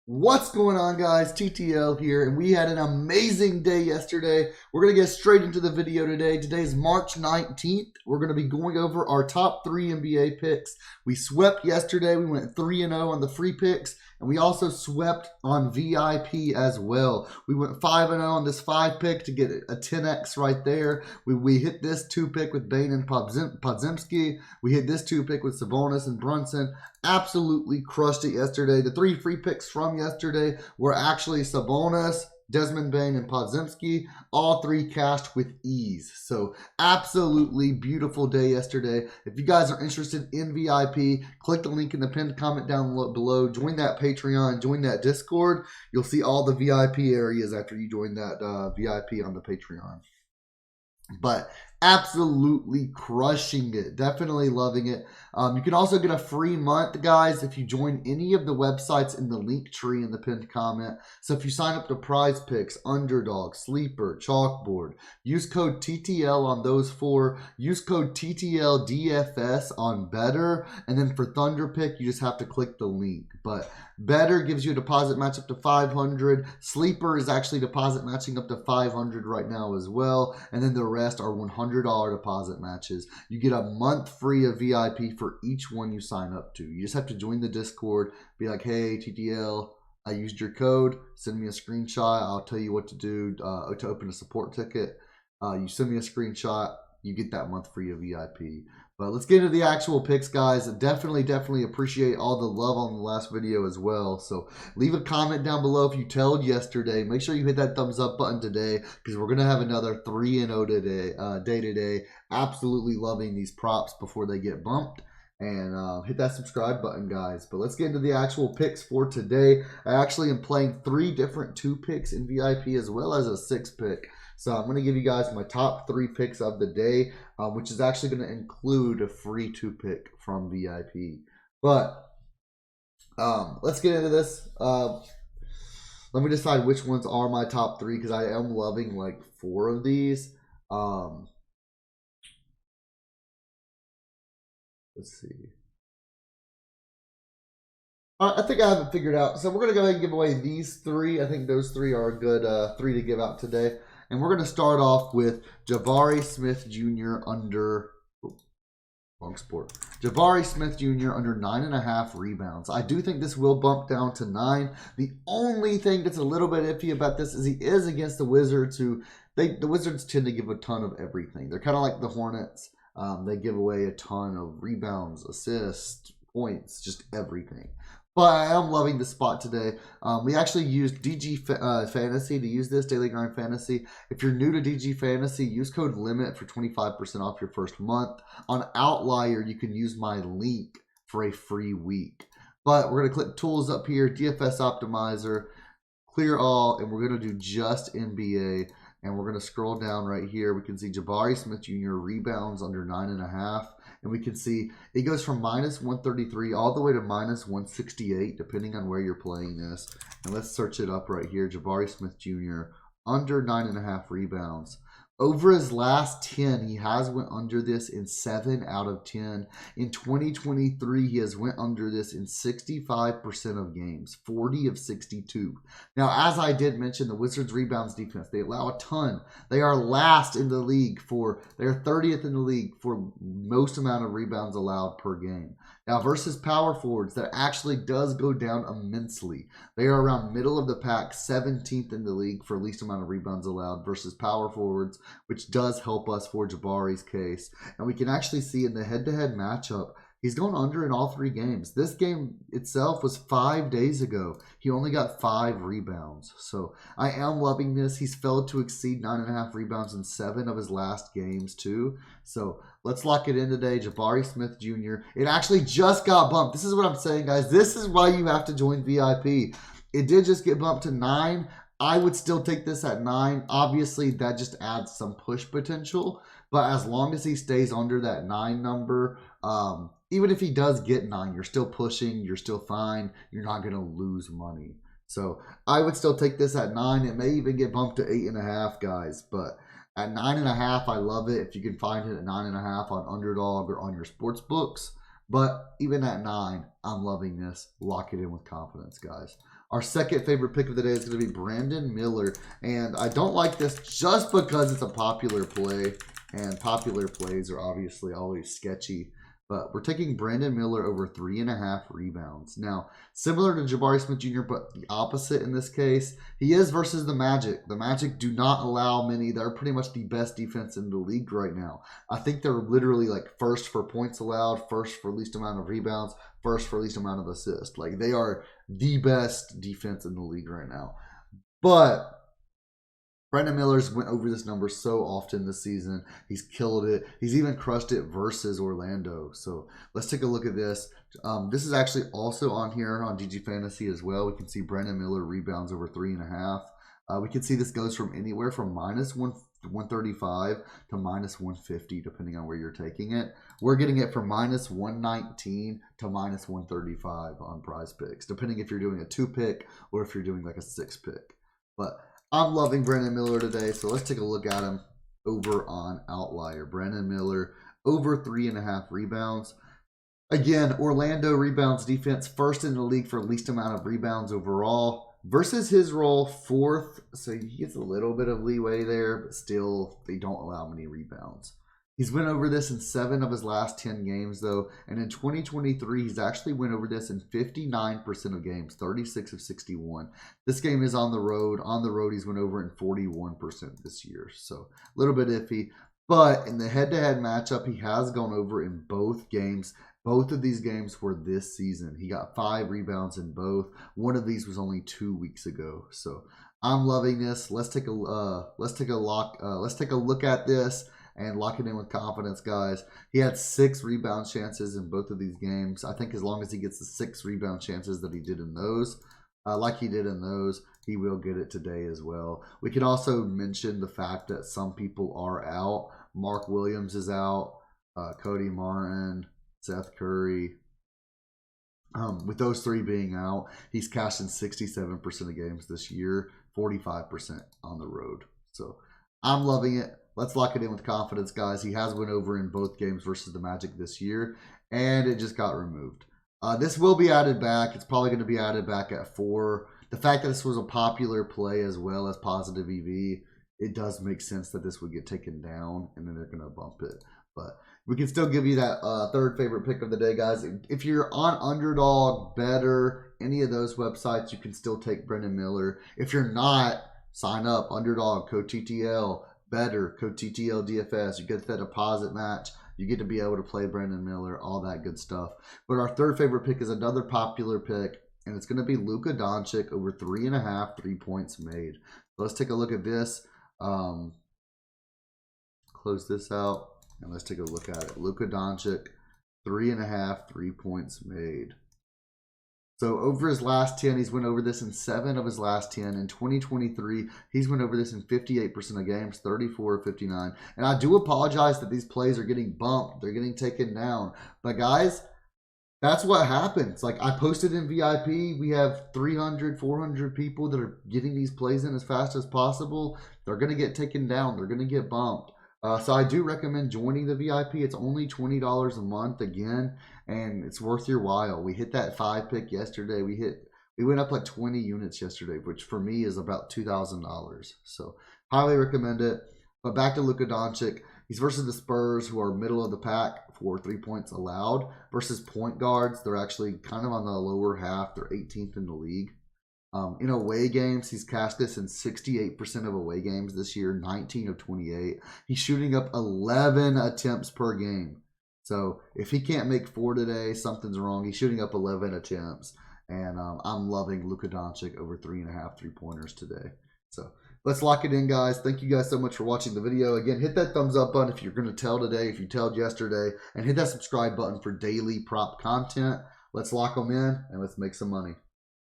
What's going on, guys? TTL here, and we had an amazing day yesterday. We're going to get straight into the video today. Today is March 19th. We're going to be going over our top 3 NBA picks. We swept yesterday. We went 3-0 on the free picks, and we also swept on VIP as well. We went 5-0 on this 5 pick to get a 10x right there. We hit this 2 pick with Bane and Podziemski. We hit this 2 pick with Sabonis and Brunson. Absolutely crushed it yesterday. The 3 free picks from yesterday were actually Sabonis, Desmond Bane, and Podziemski. All 3 cashed with ease. So absolutely beautiful day yesterday. If you guys are interested in VIP, click the link in the pinned comment down below. Join that Patreon. Join that Discord. You'll see all the VIP areas after you join that VIP on the Patreon. But absolutely crushing it. Definitely loving it. You can also get a free month, guys, if you join any of the websites in the link tree in the pinned comment. So if you sign up to PrizePicks, UnderDog, Sleeper, Chalkboard, use code TTL on those 4. Use code TTLDFS on Betr. And then for ThunderPick, you just have to click the link. But Betr gives you a deposit match up to 500. Sleeper is actually deposit matching up to 500 right now as well. And then the rest are $100 deposit matches. You get a month free of VIP for each one you sign up to. You just have to join the Discord, be like, hey, TTL, I used your code, send me a screenshot, I'll tell you what to do to open a support ticket. You send me a screenshot, you get that month free of VIP. But let's get into the actual picks, guys. Definitely appreciate all the love on the last video as well. So leave a comment down below if you tailed yesterday. Make sure you hit that thumbs up button today because we're going to have another 3-0 today. Absolutely loving these props before they get bumped. And hit that subscribe button, guys. But let's get into the actual picks for today. I actually am playing 3 different 2 picks in VIP as well as a 6 pick. So I'm going to give you guys my top 3 picks of the day, which is actually going to include a free 2 pick from VIP. But let's get into this. Let me decide which ones are my top 3 because I am loving like 4 of these. Let's see. I think I have it figured out. So we're going to go ahead and give away these 3. I think those 3 are a good 3 to give out today. And we're going to start off with Jabari Smith Jr. under, Jabari Smith Jr. under 9.5 rebounds. I do think this will bump down to 9. The only thing that's a little bit iffy about this is he is against the Wizards, who the Wizards tend to give a ton of everything. They're kind of like the Hornets. They give away a ton of rebounds, assists, points, just everything. But I am loving the spot today. We actually used DG Fantasy to use this, Daily Grind Fantasy. If you're new to DG Fantasy, use code LIMIT for 25% off your first month. On Outlier, you can use my link for a free week. But we're going to click Tools up here, DFS Optimizer, clear all, and we're going to do just NBA. And we're going to scroll down right here. We can see Jabari Smith Jr. rebounds under 9.5. And we can see it goes from -133 all the way to -168, depending on where you're playing this. And let's search it up right here. Jabari Smith Jr. under 9.5 rebounds. Over his last 10, he has went under this in 7 out of 10. In 2023, he has went under this in 65% of games, 40 of 62. Now, as I did mention, the Wizards rebounds defense, they allow a ton. They are last in the league they're 30th in the league for most amount of rebounds allowed per game. Now, versus power forwards, that actually does go down immensely. They are around middle of the pack, 17th in the league for least amount of rebounds allowed versus power forwards, which does help us for Jabari's case. And we can actually see in the head-to-head matchup, he's going under in all 3 games. This game itself was 5 days ago. He only got 5 rebounds. So I am loving this. He's failed to exceed 9.5 rebounds in 7 of his last games too. So let's lock it in today. Jabari Smith Jr. It actually just got bumped. This is what I'm saying, guys. This is why you have to join VIP. It did just get bumped to 9. I would still take this at 9. Obviously, that just adds some push potential. But as long as he stays under that 9 number, even if he does get 9, you're still pushing, you're still fine, you're not going to lose money. So I would still take this at 9. It may even get bumped to 8.5, guys. But at 9.5, I love it. If you can find it at 9.5 on UnderDog or on your sports books. But even at 9, I'm loving this. Lock it in with confidence, guys. Our second favorite pick of the day is going to be Brandon Miller. And I don't like this just because it's a popular play. And popular plays are obviously always sketchy. But we're taking Brandon Miller over 3.5 rebounds. Now, similar to Jabari Smith Jr., but the opposite in this case. He is versus the Magic. The Magic do not allow many. They're pretty much the best defense in the league right now. I think they're literally like first for points allowed, first for least amount of rebounds, first for least amount of assists. Like, they are the best defense in the league right now. But Brandon Miller's went over this number so often this season. He's killed it. He's even crushed it versus Orlando. So let's take a look at this. This is actually also on here on GG Fantasy as well. We can see Brandon Miller rebounds over 3.5. We can see this goes from anywhere from -135 to -150, depending on where you're taking it. We're getting it from -119 to -135 on PrizePicks, depending if you're doing a 2-pick or if you're doing like a 6-pick. But I'm loving Brandon Miller today, so let's take a look at him over on Outlier. Brandon Miller over 3.5 rebounds. Again, Orlando rebounds defense, first in the league for least amount of rebounds overall. Versus his role, fourth, so he gets a little bit of leeway there, but still, they don't allow many rebounds. He's went over this in 7 of his last 10 games, though, and in 2023, he's actually went over this in 59% of games, 36 of 61. This game is on the road. On the road, he's went over in 41% this year, so a little bit iffy. But in the head-to-head matchup, he has gone over in both games. Both of these games were this season. He got 5 rebounds in both. One of these was only 2 weeks ago, so I'm loving this. Let's take a look at this and lock it in with confidence, guys. He had 6 rebound chances in both of these games. I think as long as he gets the 6 rebound chances that he did in those, he will get it today as well. We can also mention the fact that some people are out. Mark Williams is out. Cody Martin, Seth Curry. With those 3 being out, he's cashed in 67% of games this year, 45% on the road. So I'm loving it. Let's lock it in with confidence, guys. He has went over in both games versus the Magic this year, and it just got removed. This will be added back. It's probably going to be added back at 4. The fact that this was a popular play as well as positive EV, it does make sense that this would get taken down, and then they're going to bump it. But we can still give you that third favorite pick of the day, guys. If you're on UnderDog, Betr, any of those websites, you can still take Brandon Miller. If you're not, sign up. UnderDog, code TTL. Betr, code TTL DFS. You get that deposit match. You get to be able to play Brandon Miller, all that good stuff. But our third favorite pick is another popular pick, and it's going to be Luka Doncic over 3.5 3-points made. So let's take a look at this. Close this out, and let's take a look at it. Luka Doncic, 3.5 3-points made. So over his last 10, he's went over this in 7 of his last 10. In 2023, he's went over this in 58% of games, 34 of 59. And I do apologize that these plays are getting bumped. They're getting taken down. But guys, that's what happens. Like, I posted in VIP, we have 300, 400 people that are getting these plays in as fast as possible. They're going to get taken down. They're going to get bumped. So I do recommend joining the VIP. It's only $20 a month again, and it's worth your while. We hit that 5-pick yesterday. We went up like 20 units yesterday, which for me is about $2,000. So highly recommend it. But back to Luka Doncic. He's versus the Spurs, who are middle of the pack for 3 points allowed. Versus point guards, they're actually kind of on the lower half. They're 18th in the league. In away games, he's cashed this in 68% of away games this year, 19 of 28. He's shooting up 11 attempts per game. So if he can't make 4 today, something's wrong. He's shooting up 11 attempts. And I'm loving Luka Doncic over 3.5 3-pointers today. So let's lock it in, guys. Thank you guys so much for watching the video. Again, hit that thumbs up button if you're going to tell today, if you told yesterday. And hit that subscribe button for daily prop content. Let's lock them in and let's make some money.